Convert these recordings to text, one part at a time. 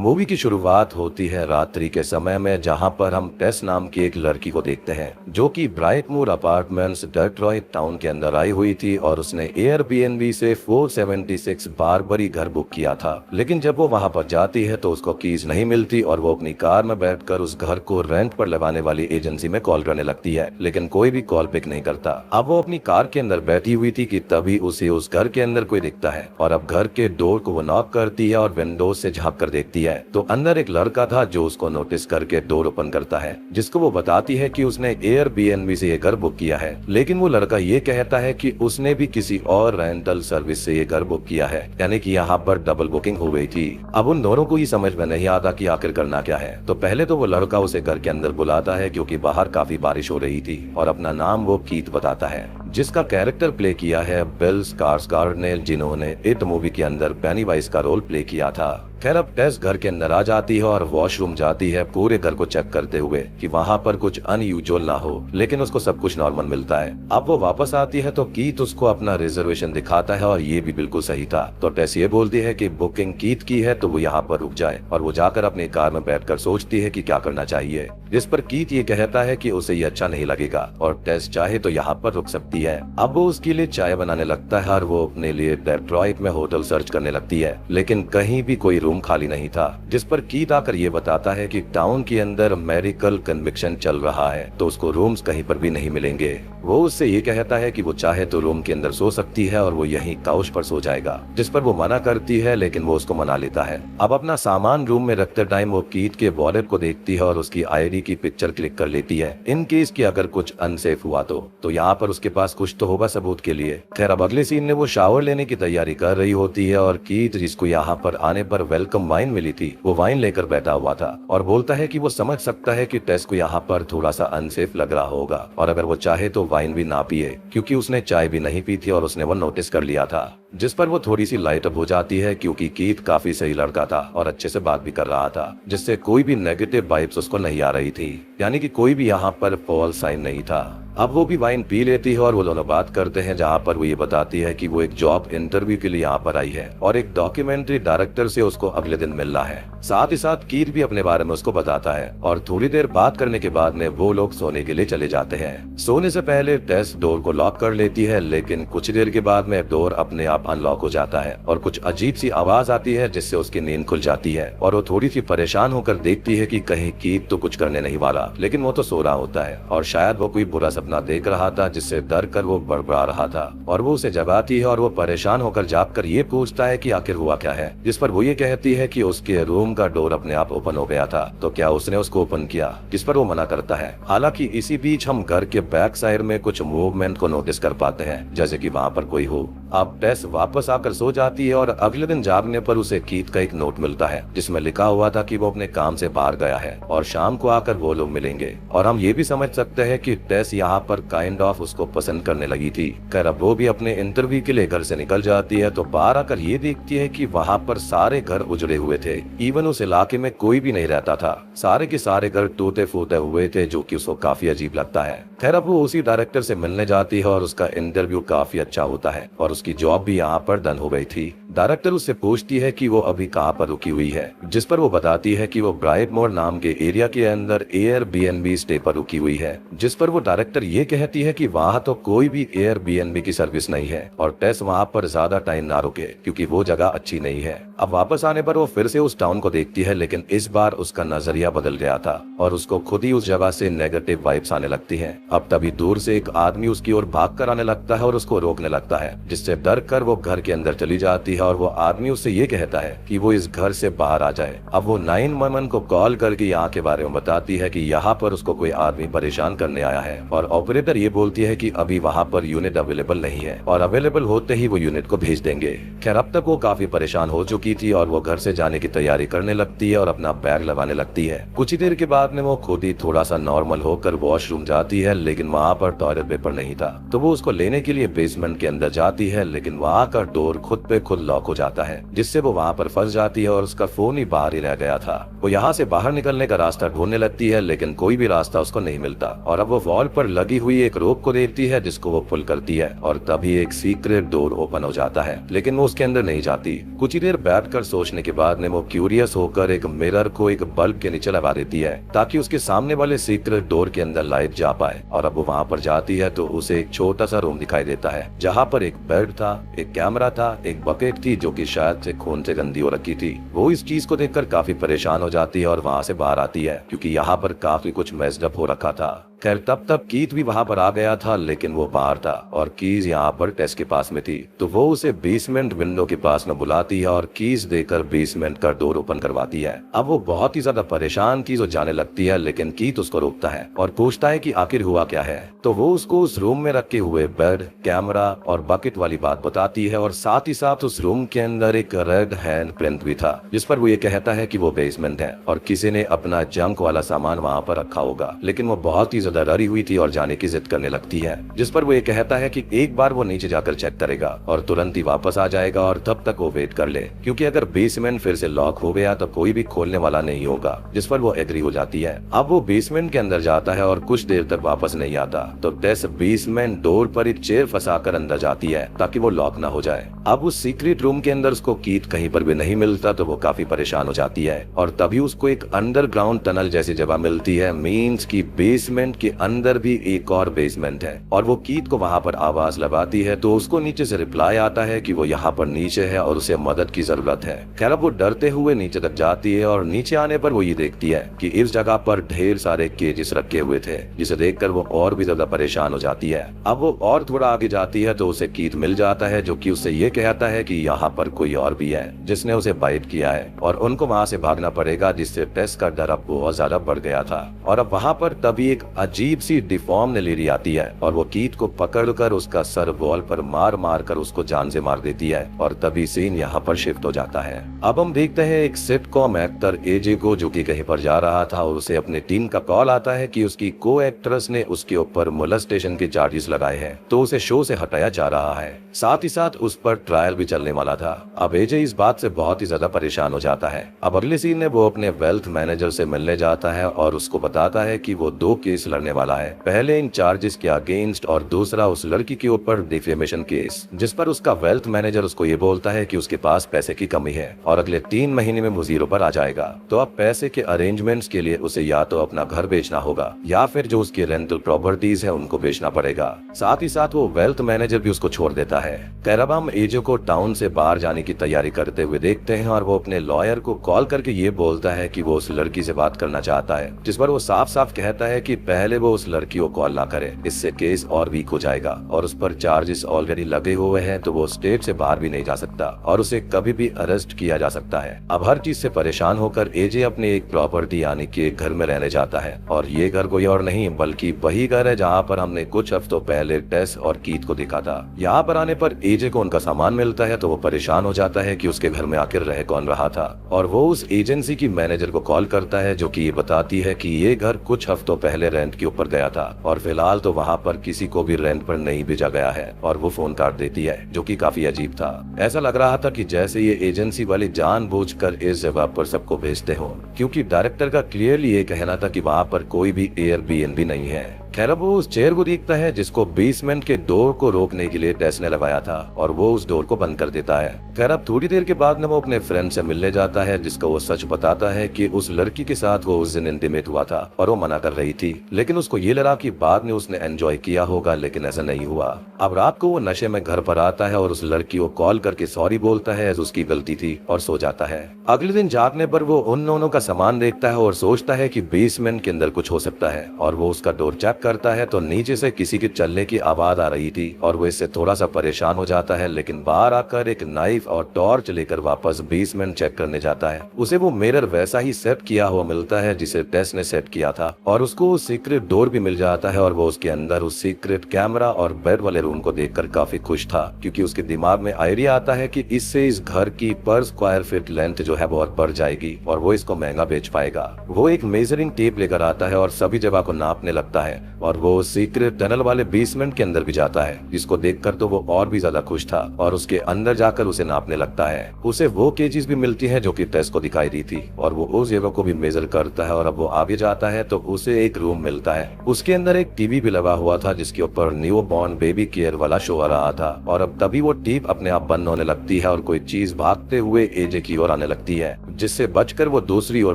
Movie की शुरुआत होती है रात्रि के समय में, जहां पर हम टेस नाम की एक लड़की को देखते हैं जो कि ब्राइटमूर अपार्टमेंट्स डेट्रॉइट टाउन के अंदर आई हुई थी और उसने एयरबीएनबी से 476 बारबरी घर बुक किया था। लेकिन जब वो वहां पर जाती है तो उसको कीज नहीं मिलती और वो अपनी कार में बैठकर उस घर को रेंट पर लगाने वाली एजेंसी में कॉल करने लगती है, लेकिन कोई भी कॉल पिक नहीं करता। अब वो अपनी कार के अंदर बैठी हुई थी कि तभी उसे उस घर के अंदर कोई दिखता है और अब घर के डोर को वो नॉक करती है और विंडोज से झांक कर देखती है तो अंदर एक लड़का था जो उसको नोटिस करके डोर ओपन करता है, जिसको वो बताती है कि उसने एयरबीएनबी से ये घर बुक किया है। लेकिन वो लड़का ये कहता है कि उसने भी किसी और रेंटल सर्विस से ये घर बुक किया है, यानी कि यहाँ पर डबल बुकिंग हो गई थी। अब उन दोनों को ही समझ में नहीं आता कि आखिर करना क्या है। तो पहले तो वो लड़का उसे घर के अंदर बुलाता है क्योंकि बाहर काफी बारिश हो रही थी और अपना नाम वो कीथ बताता है, जिसका कैरेक्टर प्ले किया है बिल स्कार्सगार्ड ने, जिन्होंने इट मूवी के अंदर पेनीवाइज का रोल प्ले किया था। खैर अब टेस घर के अंदर आ जाती है और वॉशरूम जाती है पूरे घर को चेक करते हुए कि वहाँ पर कुछ अनयूजुअल ना हो, लेकिन उसको सब कुछ नॉर्मल मिलता है। अब वो वापस आती है तो कीथ उसको अपना रिजर्वेशन दिखाता है और ये भी बिल्कुल सही था। तो टेस ये बोलती है कि बुकिंग कीथ की है तो वो यहाँ पर रुक जाए और वो जाकर अपनी कार में बैठकर सोचती है कि क्या करना चाहिए, जिस पर कीथ ये कहता है कि उसे ये अच्छा नहीं लगेगा और टेस चाहे तो यहाँ पर रुक सकती है। अब वो उसके लिए चाय बनाने लगता है और वो अपने लिए डेट्रॉइट में होटल सर्च करने लगती है, लेकिन कहीं भी कोई रूम खाली नहीं था, जिस पर कीथ आकर ये बताता है कि टाउन के अंदर मेडिकल कन्विक्शन चल रहा है तो उसको रूम्स कहीं पर भी नहीं मिलेंगे। वो उससे ये कहता है कि वो चाहे तो रूम के अंदर सो सकती है और वो यहीं काउच पर सो जाएगा, जिस पर वो मना करती है, लेकिन वो उसको मना लेता है। अब अपना सामान रूम में रखते टाइम वो कीथ के वॉलेट को देखती है और उसकी आईडी की पिक्चर क्लिक कर लेती है, इन केस की अगर कुछ अनसेफ हुआ तो यहाँ पर उसके पास कुछ तो होगा सबूत के लिए। खैर अब अगले सीन में वो शावर लेने की तैयारी कर रही होती है और कीथ, जिसको यहाँ पर आने पर वेलकम वाइन मिली थी, वो वाइन लेकर बैठा हुआ था और बोलता है कि वो समझ सकता है कि टेस को यहाँ पर थोड़ा सा अनसेफ लग रहा होगा और अगर वो चाहे तो वाइन भी ना पिए, क्योंकि उसने चाय भी नहीं पी थी और उसने वो नोटिस कर लिया था। जिस पर वो थोड़ी सी लाइट अप हो जाती है क्योंकि कीथ काफी सही लड़का था और अच्छे से बात भी कर रहा था, जिससे कोई भी नेगेटिव वाइब्स उसको नहीं आ रही थी, यानी कि कोई भी यहाँ पर फॉल साइन नहीं था। अब वो भी वाइन पी लेती है और वो दोनों बात करते हैं, जहाँ पर वो ये बताती है कि वो एक जॉब इंटरव्यू के लिए यहाँ पर आई है और एक डॉक्यूमेंट्री डायरेक्टर से उसको अगले दिन मिलना है। साथ ही साथ कीथ भी अपने बारे में उसको बताता है और थोड़ी देर बात करने के बाद में वो लोग सोने के लिए चले जाते हैं। सोने से पहले टेस डोर को लॉक कर लेती है, लेकिन कुछ देर के बाद में डोर अपने आप अनलॉक हो जाता है और कुछ अजीब सी आवाज आती है, जिससे उसकी नींद खुल जाती है और वो थोड़ी सी परेशान होकर देखती है कि कहीं कीथ तो कुछ करने नहीं वाला, लेकिन वो तो सो रहा होता है और शायद वो कोई बुरा सपना देख रहा था, जिससे डर कर वो बड़बड़ा रहा था और वो उसे जगाती है और वो परेशान होकर जागकर ये पूछता है कि आखिर हुआ क्या है, जिस पर वो ये कहती है कि उसके रूम का डोर अपने आप ओपन हो गया था, तो क्या उसने उसको ओपन किया, जिस पर वो मना करता है। हालांकि इसी बीच हम घर के बैक साइड में कुछ मूवमेंट को नोटिस कर पाते हैं, जैसे कि वहाँ पर कोई हो। अब टेस वापस आकर सो जाती है और अगले दिन जागने पर उसे कीथ का एक नोट मिलता है, जिसमें लिखा हुआ था कि वो अपने काम से बाहर गया है और शाम को आकर वो लोग मिलेंगे। और हम ये भी समझ सकते हैं कि टेस यहाँ पर काइंड ऑफ उसको पसंद करने लगी थी। खैर अब वो भी अपने इंटरव्यू के लिए घर से निकल जाती है तो बाहर आकर ये देखती है कि वहाँ पर सारे घर उजड़े हुए थे, इवन उस इलाके में कोई भी नहीं रहता था, सारे के सारे घर टूटे फूटे हुए थे, जो कि उसको काफी अजीब लगता है। खैर अब वो उसी डायरेक्टर से मिलने जाती है और उसका इंटरव्यू काफी अच्छा होता है और उसकी जॉब भी यहाँ पर डन हो गई थी। डायरेक्टर उससे पूछती है कि वो अभी कहाँ पर रुकी हुई है, जिस पर वो बताती है कि वो ब्राइटमोर नाम के एरिया के अंदर एयरबीएनबी स्टे पर रुकी हुई है, जिस पर वो डायरेक्टर ये कहती है कि वहाँ तो कोई भी एयरबीएनबी की सर्विस नहीं है और टेस वहाँ पर ज्यादा टाइम ना रुके क्योंकि वो जगह अच्छी नहीं है। अब वापस आने पर वो फिर से उस टाउन को देखती है, लेकिन इस बार उसका नजरिया बदल गया था और उसको खुद ही उस जगह से नेगेटिव वाइब्स आने लगती हैं। अब तभी दूर से एक आदमी उसकी ओर भाग कर आने लगता है और उसको रोकने लगता है, जिससे डर कर वो घर के अंदर चली जाती है और वो आदमी उससे ये कहता है कि वो इस घर से बाहर आ जाए। अब वो 911 को कॉल करके यहाँ के बारे में बताती है कि यहाँ पर उसको कोई आदमी परेशान करने आया है और ऑपरेटर ये बोलती है कि अभी वहाँ पर यूनिट अवेलेबल नहीं है और अवेलेबल होते ही वो यूनिट को भेज देंगे। खैर अब तक वो काफी परेशान हो चुकी थी और वो घर से जाने की तैयारी करने लगती है और अपना बैग लगाने लगती है। कुछ ही देर के बाद में वो खुद ही थोड़ा सा नॉर्मल होकर वॉशरूम जाती है, लेकिन वहाँ पर टॉयलेट पेपर नहीं था, तो वो उसको लेने के लिए बेसमेंट के अंदर जाती है, लेकिन वहाँ आकर डोर खुद पे खुद लॉक हो जाता है, जिससे वो वहाँ पर फंस जाती है और उसका फोन ही बाहर ही रह गया था। वो यहाँ से बाहर निकलने का रास्ता ढूंढने लगती है, लेकिन कोई भी रास्ता उसको नहीं मिलता और अब वो वॉल पर लगी हुई एक रोप को देखती है जिसको वो पुल करती है और तभी एक सीक्रेट डोर ओपन हो जाता है, लेकिन वो उसके अंदर नहीं जाती। कुछ ही देर बैठकर सोचने के बाद वो क्यूरियस होकर एक मिरर को एक बल्ब के नीचे लगा देती है ताकि उसके सामने वाले सीक्रेट डोर के अंदर लाइट जा पाए। और अब वो वहाँ पर जाती है तो उसे एक छोटा सा रूम दिखाई देता है जहाँ पर एक बेड था, एक कैमरा था, एक बकेट थी जो कि शायद से खून से गंदी हो रखी थी। वो इस चीज को देखकर काफी परेशान हो जाती है और वहाँ से बाहर आती है क्योंकि यहाँ पर काफी कुछ मेस्ड अप हो रखा था। खैर तब तक कीथ भी वहाँ पर आ गया था, लेकिन वो बाहर था और कीज यहाँ पर टेस के पास में थी, तो वो उसे बेसमेंट विंडो के पास में बुलाती है और कीज देकर बेसमेंट का डोर ओपन करवाती है। अब वो बहुत ही ज्यादा परेशान कीज हो जाने लगती है, लेकिन कीथ उसको रोकता है और पूछता है कि आखिर हुआ क्या है। तो वो उसको उस रूम में रखे हुए बेड, कैमरा और बकेट वाली बात बताती है और साथ ही साथ उस रूम के अंदर एक रेड हैंड प्रिंट भी था जिस पर वो ये कहता है कि वो बेसमेंट है और किसी ने अपना जंक वाला सामान वहाँ पर रखा होगा। लेकिन वो बहुत ही डरी हुई थी और जाने की जिद करने लगती है, जिस पर वो ये कहता है कि एक बार वो नीचे जाकर चेक करेगा और तुरंत ही वापस आ जाएगा और तब तक वो वेट कर ले, क्योंकि अगर बेसमेंट फिर से लॉक हो गया तो कोई भी खोलने वाला नहीं होगा। जिस पर वो एग्री हो जाती है। अब वो बेसमेंट के अंदर जाता है और कुछ देर तक वापस नहीं आता, तो टेस बेसमेंट डोर पर एक चेयर फंसाकर अंदर जाती है ताकि वो लॉक ना हो जाए। अब उस सीक्रेट रूम के अंदर उसको कीथ कहीं पर भी नहीं मिलता, तो वो काफी परेशान हो जाती है और तभी उसको एक अंडरग्राउंड टनल जैसी जगह मिलती है। मींस की बेसमेंट के अंदर भी एक और बेसमेंट है और वो कीथ को वहाँ पर आवाज लगाती है तो उसको नीचे से रिप्लाई आता है कि वो यहाँ पर नीचे है और उसे मदद की जरूरत है। खैर अब वो डरते हुए नीचे तक जाती है और नीचे आने पर वो ये देखती है कि इस जगह पर ढेर सारे केजेस रखे हुए थे, जिसे देखकर वो और भी ज्यादा परेशान हो जाती है। अब वो और थोड़ा आगे जाती है तो उसे कीथ मिल जाता है जो कि उससे ये कहता है कि यहाँ पर कोई और भी है जिसने उसे बाइट किया है और उनको वहाँ से भागना पड़ेगा, जिससे टेस का डर अब बहुत ज्यादा बढ़ गया था। और अब वहाँ पर तभी एक अजीब सी डिफॉर्म लेडी आती है और वो कीथ को पकड़कर उसका सर वॉल पर मार मार कर उसको जान से मार देती है और तभी सीन यहाँ पर शिफ्ट हो जाता है। अब हम देखते हैं एक सिटकॉम एक्टर एजे को जो कि कहीं पर जा रहा था और उसे अपने टीम का कॉल आता है कि उसकी को एक्ट्रेस ने उसके ऊपर मोलेस्टेशन के चार्जेस लगाए हैं, तो उसे शो से हटाया जा रहा है। साथ ही साथ उस पर ट्रायल भी चलने वाला था। अब एजे इस बात से बहुत ही ज्यादा परेशान हो जाता है। अब अगले सीन में वो अपने वेल्थ मैनेजर से मिलने जाता है और उसको बताता है कि वो 2 केस लड़ने वाला है, पहले इन चार्जेस के अगेंस्ट और दूसरा उस लड़की के ऊपर डिफेमेशन केस, जिस पर उसका वेल्थ मैनेजर उसको ये बोलता है कि उसके पास पैसे की कमी है और अगले 3 महीने में वो 0 पर आ जाएगा। तो अब पैसे के अरेंजमेंट्स के लिए उसे या तो अपना घर बेचना होगा या फिर जो उसकी रेंटल प्रॉपर्टीज है उनको बेचना पड़ेगा। साथ ही साथ वो वेल्थ मैनेजर भी उसको छोड़ देता है। खैर अब हम एजे को टाउन से बाहर जाने की तैयारी करते हुए देखते हैं और वो अपने लॉयर को कॉल करके ये बोलता है कि वो उस लड़की से बात करना चाहता है, जिस पर वो साफ साफ कहता है कि पहले वो उस लड़की को कॉल ना करे, इससे केस और वीक हो जाएगा और उस पर चार्जेस ऑलरेडी लगे हुए हैं, तो वो स्टेट से बाहर भी नहीं जा सकता और उसे कभी भी अरेस्ट किया जा सकता है। अब हर चीज से परेशान होकर एजे अपने एक प्रॉपर्टी यानी कि एक घर में रहने जाता है और ये घर कोई और नहीं बल्कि वही घर है जहाँ पर हमने कुछ हफ्तों पहले टेस और कीथ को देखा था। यहाँ पर आने पर एजे को उनका सामान मिलता है तो वो परेशान हो जाता है कि उसके घर में आखिर रह कौन रहा था और वो उस एजेंसी की मैनेजर को कॉल करता है जो कि ये बताती है कि ये घर कुछ हफ्तों पहले रेंट के ऊपर गया था और फिलहाल तो वहाँ पर किसी को भी रेंट पर नहीं भेजा गया है और वो फोन काट देती है, जो कि काफी अजीब था। ऐसा लग रहा था कि जैसे ये एजेंसी वाले जानबूझकर इस जगह पर सबको भेजते हो, क्योंकि डायरेक्टर का क्लियरली ये कहना था कि वहाँ पर कोई भी एयरबीएनबी नहीं है। खैर वो उस चेयर को देखता है जिसको बेसमेंट के डोर को रोकने के लिए टेस ने लगाया था और वो उस डोर को बंद कर देता है। खैर अब थोड़ी देर के बाद वो अपने फ्रेंड से मिलने जाता है जिसको वो सच बताता है कि उस लड़की के साथ वो उस दिन इंटीमेट हुआ था और वो मना कर रही थी, लेकिन उसको ये लगा कि बाद में उसने एंजॉय किया होगा, लेकिन ऐसा नहीं हुआ। अब रात को वो नशे में घर पर आता है और उस लड़की को कॉल करके सॉरी बोलता है, उसकी गलती थी और सो जाता है। अगले दिन जागने पर वो उन दोनों का सामान देखता है और सोचता है कि बेसमेंट के अंदर कुछ हो सकता है और वो उसका डोर चेक करता है तो नीचे से किसी के चलने की आवाज आ रही थी और वो इससे थोड़ा सा परेशान हो जाता है, लेकिन बाहर आकर एक नाइफ और टॉर्च लेकर वापस बेसमेंट चेक करने जाता है। उसे वो मिरर वैसा ही सेट किया हुआ मिलता है जिसे टेस ने सेट किया था और उसको सीक्रेट डोर भी मिल जाता है और वो उसके अंदर उस सीक्रेट कैमरा और बेड वाले रूम को देखकर काफी खुश था, क्योंकि उसके दिमाग में आइडिया आता है कि इससे इस घर की पर स्क्वायर फीट लेंथ जो है वो और बढ़ जाएगी और वो इसको महंगा बेच पाएगा। वो एक मेजरिंग टेप लेकर आता है और सभी जगह को नापने लगता है और वो सीक्रेट टनल वाले बेसमेंट के अंदर भी जाता है, जिसको देखकर तो वो और भी ज्यादा खुश था और उसके अंदर जाकर उसे नापने लगता है। उसे वो केजीज भी मिलती है जो कि टेस को दिखाई दी थी और वो उस जगह को भी मेजर करता है और अब वो आगे जाता है तो उसे एक रूम मिलता है। उसके अंदर एक टीवी भी लगा हुआ था जिसके ऊपर न्यू बॉर्न बेबी केयर वाला शो आ रहा था और अब तभी वो टीप अपने आप बंद होने लगती है और कोई चीज भागते हुए एजे की ओर आने लगती है, जिससे बचकर वो दूसरी ओर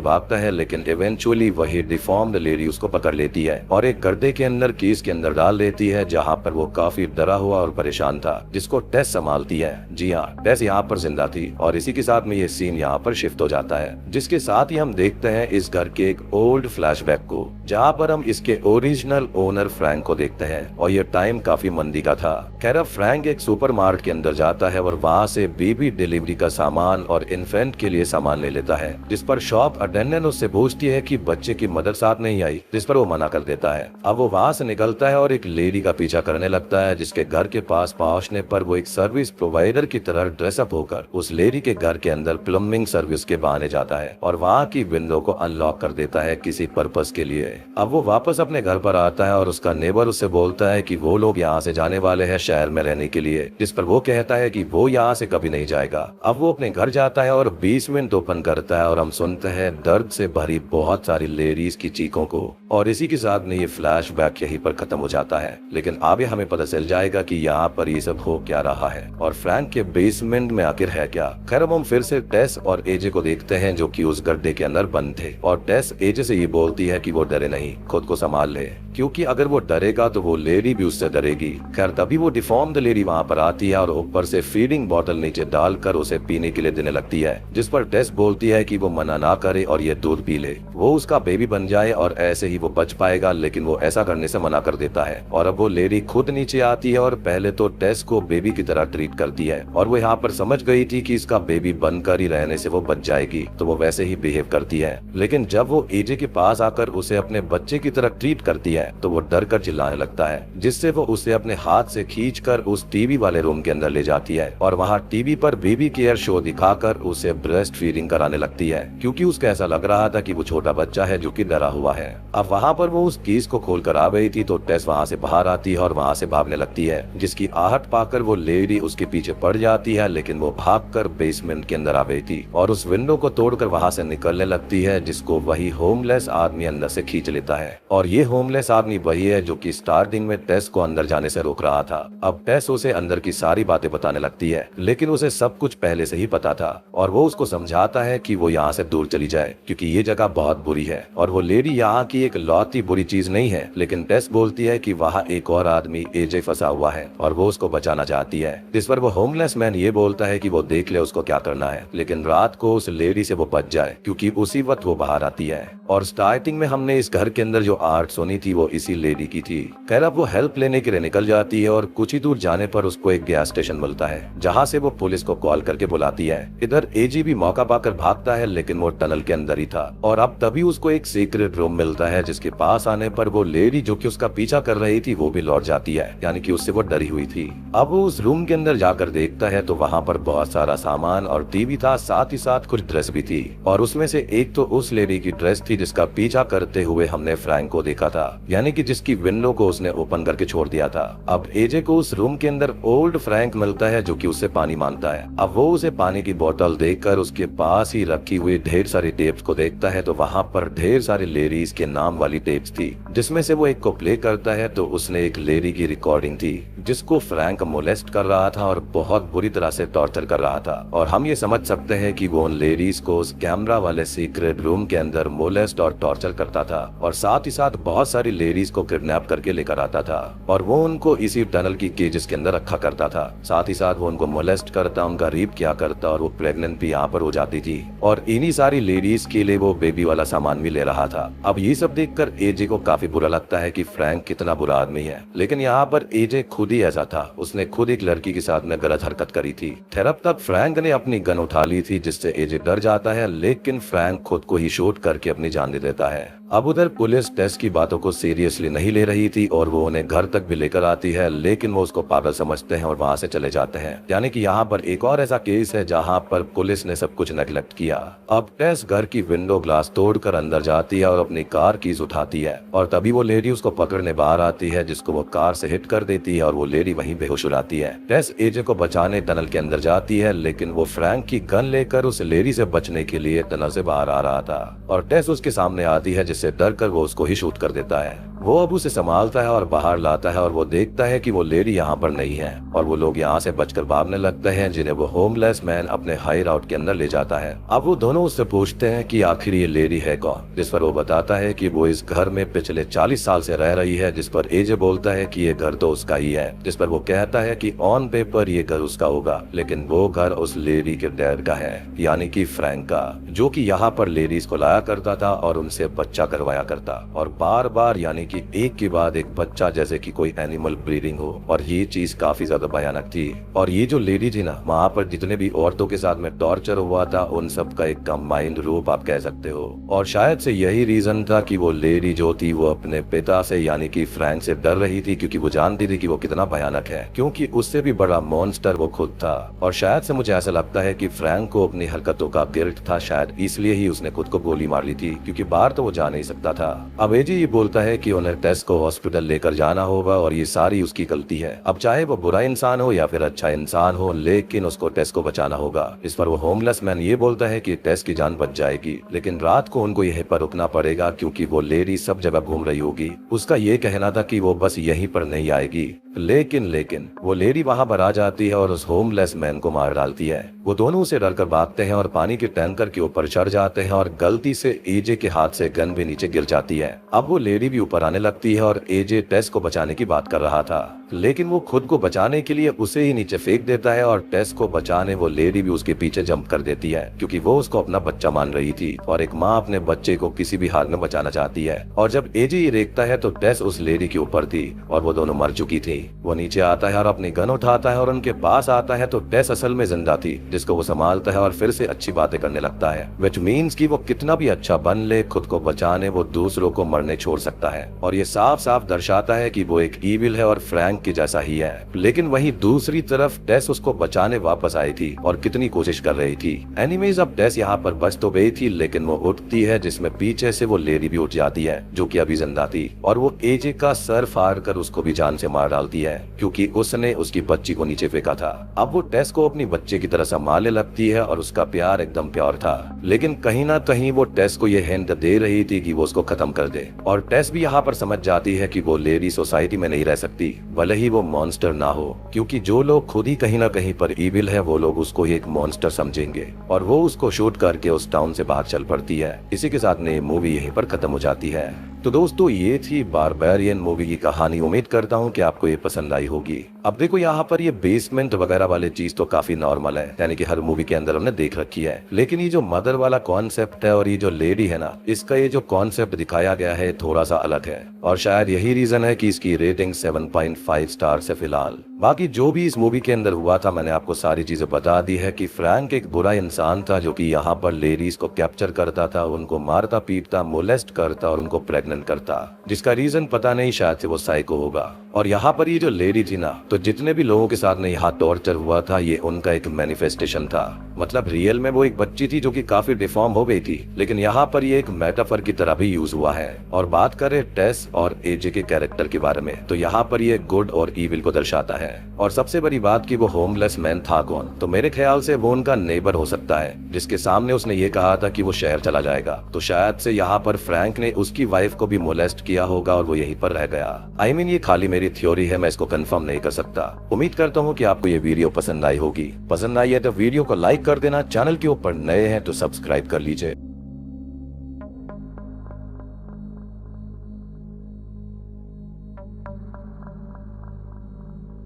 भागता है, लेकिन इवेंचुअली वही डिफॉर्म्ड लेडी उसको पकड़ लेती है और एक गर्दे के अंदर केस के अंदर डाल देती है, जहाँ पर वो काफी डरा हुआ और परेशान था, जिसको टेस संभालती है। जी हाँ, टेस यहाँ पर जिंदा थी और इसी के साथ में ये सीन यहाँ पर शिफ्ट हो जाता है, जिसके साथ ही हम देखते हैं इस घर के एक ओल्ड फ्लैशबैक को, जहाँ पर हम इसके ओरिजिनल ओनर फ्रैंक को देखते हैं और ये टाइम काफी मंदी का था। खैर अब फ्रैंक एक सुपरमार्केट के अंदर जाता है और वहाँ से बेबी डिलीवरी का सामान और इन्फेंट के लिए सामान ले लेता है, जिस पर शॉप अटेंडेंट उससे पूछती है कि बच्चे की मदर साथ नहीं आई, जिस पर वो मना कर देता है। अब वो वहाँ से निकलता है और एक लेडी का पीछा करने लगता है, जिसके घर के पास पहुँचने पर वो एक सर्विस प्रोवाइडर की तरह ड्रेसअप होकर उस लेडी के घर के अंदर प्लम्बिंग सर्विस के बहाने जाता है और वहाँ की विंडो को अनलॉक कर देता है किसी पर्पस के लिए। अब वो वापस अपने घर पर आता है और उसका नेबर उससे बोलता है कि वो लोग यहाँ से जाने वाले हैं शहर में रहने के लिए, जिस पर वो कहता है कि वो यहाँ से कभी नहीं जाएगा। अब वो अपने घर जाता है और बेसमेंट ओपन करता है और हम सुनते हैं दर्द से भरी बहुत सारी लेडीज की चीखों को और इसी के साथ में ये फ्लैशबैक यहीं पर खत्म हो जाता है। लेकिन आगे हमें पता चल जाएगा कि यहाँ पर ये सब हो क्या रहा है और फ्रैंक के बेसमेंट में आखिर है क्या। खैर हम फिर से टेस और एजे को देखते हैं जो कि उस गड्ढे के अंदर बंद थे और टेस एजे से ये बोलती है कि वो डरे नहीं, खुद को संभाल ले, क्योंकि अगर वो डरेगा तो वो लेडी भी उससे डरेगी। खैर तभी वो डिफॉर्म्ड लेडी वहाँ पर आती है और ऊपर से फीडिंग बोतल नीचे डालकर उसे पीने के लिए देने लगती है, जिस पर टेस बोलती है कि वो मना ना करे और ये दूध पी ले, वो उसका बेबी बन जाए और ऐसे ही वो बच पाएगा, लेकिन वो ऐसा करने से मना कर देता है। और अब वो लेडी खुद नीचे आती है और पहले तो टेस को बेबी की तरह ट्रीट करती है और वो यहाँ पर समझ गई थी कि इसका बेबी बनकर ही रहने से वो बच जाएगी, तो वो वैसे ही बिहेव करती है। लेकिन जब वो एजे के पास आकर उसे अपने बच्चे की तरह ट्रीट करती है तो वो डर कर चिल्लाने लगता है, जिससे वो उसे अपने हाथ से खींचकर उस टीवी वाले रूम के अंदर ले जाती है और वहाँ टीवी पर बेबी केयर शो दिखाकर उसे ब्रेस्ट फीडिंग कराने लगती है, क्योंकि उसका ऐसा लग रहा था कि वो छोटा बच्चा है जो कि डरा हुआ है। अब वहाँ पर वो उस केस को खोलकर आ गई थी तो टेस वहाँ से बाहर आती है और वहाँ से भागने लगती है, जिसकी आहट पाकर वो लेडी उसके पीछे पड़ जाती है, लेकिन वो भागकर बेसमेंट के अंदर आ गई थी और उस विंडो को तोड़कर वहाँ से निकलने लगती है, जिसको वही होमलेस आदमी अंदर से खींच लेता है। और ये होमलेस आदमी वही है जो कि स्टार्टिंग में टेस को अंदर जाने से रोक रहा था। अब टेस उसे अंदर की सारी बातें बताने लगती है, लेकिन उसे सब कुछ पहले से ही पता था और वो उसको समझाता है कि वो यहाँ से दूर चली जाए क्योंकि ये जगह बहुत बुरी है और वो लेडी यहाँ की एक लौती बुरी चीज नहीं है। लेकिन टेस बोलती है कि वहाँ एक और आदमी एजे फंसा हुआ है और वो उसको बचाना चाहती है, जिस पर वो होमलेस मैन ये बोलता है कि वो देख ले उसको क्या करना है, लेकिन रात को उस लेडी से वो बच जाए क्योंकि उसी वक्त वो बाहर आती है। और स्टार्टिंग में हमने इस घर के अंदर जो आर्ट सुनी थी वो इसी लेडी की थी। खैर अब वो हेल्प लेने के लिए निकल जाती है और कुछ ही दूर जाने पर उसको एक गैस स्टेशन मिलता है, जहाँ से वो पुलिस को कॉल करके बुलाती है। इधर एजी भी मौका पाकर भागता है, लेकिन वो टनल के अंदर ही था और अब तभी उसको एक सीक्रेट रूम मिलता है, जिसके पास आने पर वो लेडी जो कि उसका पीछा कर रही थी वो भी लौट जाती है, यानी कि उससे वो डरी हुई थी। अब वो उस रूम के अंदर जाकर देखता है तो वहाँ पर बहुत सारा सामान और टीवी था, साथ ही साथ कुछ ड्रेस भी थी और उसमें से एक तो उस लेडी की ड्रेस थी जिसका पीछा करते हुए हमने फ्रैंक को देखा था, यानी कि जिसकी विंडो को उसने ओपन करके छोड़ दिया था। अब एजे को उस रूम के अंदर ओल्ड फ्रैंक मिलता है जो कि उससे पानी मांगता है। अब वो उसे पानी की बोतल देखकर उसके पास ही रखी हुई ढेर सारी टेप्स को देखता है तो वहाँ पर ढेर सारी लेडीज के नाम वाली टेप्स थी, जिसमें से वो एक को प्ले करता है तो उसने एक लेडी की रिकॉर्डिंग थी जिसको फ्रैंक मोलेस्ट कर रहा था और बहुत बुरी तरह से टॉर्चर कर रहा था। और हम ये समझ सकते हैं कि वो उन लेडीज को उस कैमरा वाले सीक्रेट रूम के अंदर मोलेस्ट और टॉर्चर करता था और साथ ही साथ बहुत सारी लेडीज को किडनैप करके लेकर आता था और वो उनको इसी टनल की केजेस के अंदर रखा करता था। साथ ही साथ वो उनको मोलेस्ट करता, उनका रेप किया करता और वो प्रेग्नेंट भी यहाँ पर हो जाती थी और इन्हीं सारी लेडीज के लिए वो बेबी वाला सामान भी ले रहा था। अब ये सब देखकर एजे को काफी बुरा लगता है कि फ्रैंक कितना बुरा आदमी है, लेकिन यहाँ पर एजे खुद ही ऐसा था, उसने खुद एक लड़की के साथ में गलत हरकत करी थी। अब तक फ्रैंक ने अपनी गन उठा ली थी जिससे एजे डर जाता है, लेकिन फ्रैंक खुद को ही शूट करके अपनी जान दे देता है। अब उधर पुलिस टेस की बातों को सीरियसली नहीं ले रही थी और वो उन्हें घर तक भी लेकर आती है, लेकिन वो उसको पागल समझते हैं और वहाँ से चले जाते हैं। यानी कि यहाँ पर एक और ऐसा केस है जहाँ पर पुलिस ने सब कुछ नेग्लेक्ट किया। अब टेस घर की विंडो ग्लास तोड़कर अंदर जाती है और अपनी कार कीज उठाती है और तभी वो लेडी उसको पकड़ने बाहर आती है, जिसको वो कार से हिट कर देती है और वो लेडी वहीं बेहोश हो जाती है। टेस एजे को बचाने टनल के अंदर जाती है, लेकिन वो फ्रैंक की गन लेकर उस लेडी से बचने के लिए टनल से बाहर आ रहा था और टेस उसके सामने आती है, जिससे डर कर वो उसको ही शूट कर देता है। वो अब उसे संभालता है और बाहर लाता है और वो देखता है कि वो लेडी यहाँ पर नहीं है और वो लोग यहाँ से बचकर भागने लगते हैं, जिन्हें वो होमलेस मैन अपने हाइड आउट के अंदर ले जाता है। अब वो दोनों उससे पूछते हैं कि आखिर ये लेडी है कौन, जिस पर वो बताता है कि वो इस घर में पिछले 40 साल से रह रही है, जिस पर एजे बोलता है कि ये घर तो उसका ही है, जिस पर वो कहता है कि ऑन पेपर ये घर उसका होगा, लेकिन वो घर उस लेडी के डैड का है, यानी कि फ्रैंक का, जो कि यहाँ पर लेडीज को लाया करता था और उनसे बच्चा करवाया करता और बार बार यानी कि एक के बाद एक बच्चा, जैसे कि कोई एनिमल ब्रीडिंग हो। और ये चीज काफी ज्यादा भयानक थी। और ये जो लेडी थी ना, वहाँ पर जितने भी औरतों के साथ में टॉर्चर हुआ था उन सब का एक कंबाइंड रूप आप कह सकते हो। और शायद से यही रीजन था कि वो लेडी जो थी वो अपने पिता से यानी कि फ्रैंक से डर रही थी, क्योंकि वो जानती थी कि वो कितना भयानक है, क्योंकि उससे भी बड़ा मॉन्स्टर वो खुद था। और शायद से मुझे ऐसा लगता है कि फ्रैंक को अपनी हरकतों का गिल्ट था, शायद इसलिए ही उसने खुद को गोली मार ली थी, क्योंकि बाहर तो वो जा नहीं सकता था। अब एजी ये बोलता है कि उन्हें टेस को हॉस्पिटल लेकर जाना होगा और ये सारी उसकी गलती है। अब चाहे वो बुरा इंसान हो या फिर अच्छा इंसान हो, लेकिन उसको टेस को बचाना होगा। इस पर वो होमलेस मैन ये बोलता है कि टेस की जान बच जाएगी, लेकिन रात को उनको यहीं पर रुकना पड़ेगा, क्योंकि वो लेडी सब जगह घूम रही होगी। उसका ये कहना था कि वो बस यहीं पर नहीं आएगी, लेकिन वो लेडी वहां पर आ जाती है और उस होमलेस मैन को मार डालती है। वो दोनों उसे डरकर भागते हैं और पानी के टैंकर के ऊपर चढ़ जाते हैं और गलती से एजे के हाथ से गन भी नीचे गिर जाती है। अब वो लेडी भी ऊपर आने लगती है और एजे टेस को बचाने की बात कर रहा था, लेकिन वो खुद को बचाने के लिए उसे ही नीचे फेंक देता है और टेस को बचाने वो लेडी भी उसके पीछे जंप कर देती है, क्योंकि वो उसको अपना बच्चा मान रही थी और एक माँ अपने बच्चे को किसी भी हाल में बचाना चाहती है। और जब एजे ये देखता है तो टेस उस लेडी के ऊपर थी और वो दोनों मर चुकी थी। वो नीचे आता है और अपनी गन उठाता है और उनके पास आता है तो टेस असल में जिंदा थी, जिसको वो संभालता है और फिर से अच्छी बातें करने लगता है, विच मीन्स कि वो कितना भी अच्छा बन ले, खुद को बचाने वो दूसरों को मरने छोड़ सकता है। और ये साफ साफ दर्शाता है कि वो एक ईविल है और फ्रैंक के जैसा ही है। लेकिन वहीं दूसरी तरफ टेस उसको बचाने वापस आई थी और कितनी कोशिश कर रही थी। एनिमीज अब टेस यहाँ पर बच तो गई थी, लेकिन वो उठती है जिसमें पीछे से वो लेडी भी उठ जाती है, जो कि अभी जिंदा थी, और वो एजे का सर फाड़ कर उसको भी जान से मार डालती है, क्योंकि उसने उसकी बच्ची को नीचे फेंका था। अब वो टेस को अपनी बच्चे की तरह संभालने लगती है और उसका प्यार एकदम प्योर था, लेकिन कहीं ना कहीं वो टेस को ये हिंट दे रही थी कि वो उसको खत्म कर दे। और टेस भी यहाँ पर समझ जाती है कि वो लेडी सोसाइटी में नहीं रह सकती, भले ही वो मॉन्स्टर ना हो, क्योंकि जो लोग खुद ही कहीं ना कहीं पर ईविल है वो लोग उसको एक मॉन्स्टर समझेंगे। और वो उसको शूट करके उस टाउन से बाहर चल पड़ती है। इसी के साथ ने मूवी यहीं पर खत्म हो जाती है। तो दोस्तों ये थी बारबेरियन मूवी की कहानी। उम्मीद करता हूँ कि आपको ये पसंद आई होगी। अब देखो यहाँ पर ये बेसमेंट वगैरह वाली चीज तो काफी नॉर्मल है, यानी कि हर मूवी के अंदर हमने देख रखी है, लेकिन ये जो मदर वाला कॉन्सेप्ट है और ये जो लेडी है ना, इसका ये जो कॉन्सेप्ट दिखाया गया है थोड़ा सा अलग है, और शायद यही रीजन है कि इसकी रेटिंग 7.5 स्टार से फिलहाल। बाकी जो भी इस मूवी के अंदर हुआ था मैंने आपको सारी चीजें बता दी है कि फ्रैंक एक बुरा इंसान था जो कि यहाँ पर लेडीज को कैप्चर करता था, उनको मारता पीटता मोलेस्ट करता और उनको प्रेग्नेंट करता, जिसका रीजन पता नहीं, शायद से वो साइको होगा। और यहाँ पर ये जो लेडी थी ना, तो जितने भी लोगों के साथ में यहाँ टॉर्चर हुआ था ये उनका एक मैनिफेस्टेशन था। मतलब रियल में वो एक बच्ची थी जो कि काफी डिफॉर्म हो गई थी, लेकिन यहाँ पर ये एक मेटाफर की तरह भी यूज हुआ है। और बात करें टेस और एजे के कैरेक्टर के बारे में, तो यहाँ पर ये गुड और ईविल को दर्शाता है। और सबसे बड़ी बात कि वो होमलेस मैन था कौन, तो मेरे ख्याल से वो उनका नेबर हो सकता है, जिसके सामने उसने ये कहा था कि वो शहर चला जाएगा। तो शायद से यहाँ पर फ्रैंक ने उसकी वाइफ को भी मोलेस्ट किया होगा और वो यहीं पर रह गया। I mean, ये खाली मेरी थ्योरी है, मैं इसको कंफर्म नहीं कर सकता। उम्मीद करता हूँ कि आपको ये वीडियो पसंद आई होगी। पसंद आई है तो वीडियो को लाइक कर देना, चैनल के ऊपर नए हैं तो सब्सक्राइब कर लीजिए।